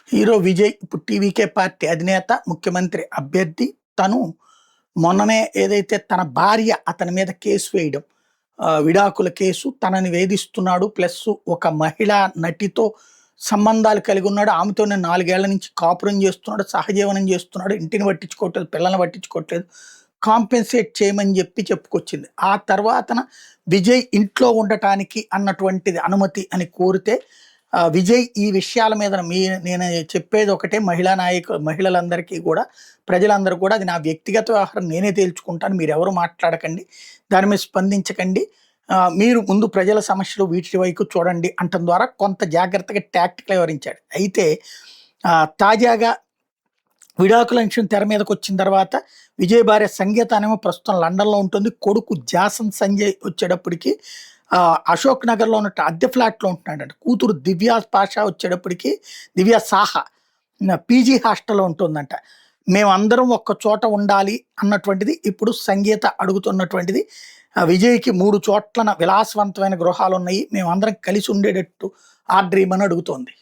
Hero Vijay ఇప్పుడు TVK party అధినేత, ముఖ్యమంత్రి అభ్యర్థి. తను మొన్ననే ఏదైతే తన భార్య అతని మీద కేసు వేయడం, విడాకుల కేసు, తనని వేధిస్తున్నాడు. ప్లస్ ఒక మహిళా నటితో సంబంధాలు కలిగి ఉన్నాడు. ఆమెతోనే 4 ఏళ్ల నుంచి కాపురం చేస్తున్నాడు, సహజీవనం చేస్తున్నాడు. ఇంటిని పట్టించుకోవట్లేదు, పిల్లల్ని పట్టించుకోవట్లేదు. కాంపెన్సేట్ చేయమని చెప్పుకొచ్చింది. ఆ తర్వాతన విజయ్ ఇంట్లో ఉండటానికి అన్నటువంటిది అనుమతి అని కోరితే, విజయ్ ఈ విషయాల మీద నేను చెప్పేది ఒకటే, మహిళలందరికీ కూడా, ప్రజలందరూ కూడా, అది నా వ్యక్తిగత వ్యవహారం, నేనే తేల్చుకుంటాను. మీరెవరు మాట్లాడకండి, దాని మీద స్పందించకండి. మీరు ముందు ప్రజల సమస్యలు వీటి వైపు చూడండి అంటం ద్వారా కొంత జాగ్రత్తగా టాక్టికల్ వివరించాడు. అయితే తాజాగా విడాకుల అంశం తెర మీదకి వచ్చిన తర్వాత విజయ్ భార్య సంగీత అనేమో ప్రస్తుతం లండన్లో ఉంటుంది. కొడుకు జాసన్ సంజయ్ వచ్చేటప్పటికి అశోక్ నగర్లో ఉన్న అద్దె ఫ్లాట్లో ఉంటున్నాడంట. కూతురు దివ్యా పాషా వచ్చేటప్పటికి, దివ్యా సాహా పీజీ హాస్టల్లో ఉంటుందంట. మేమందరం ఒక్క చోట ఉండాలి అన్నటువంటిది ఇప్పుడు సంగీత అడుగుతున్నటువంటిది. విజయ్కి 3 చోట్లన విలాసవంతమైన గృహాలు ఉన్నాయి, మేమందరం కలిసి ఉండేటట్టు ఆర్డర్ ఇవ్వమని అడుగుతోంది.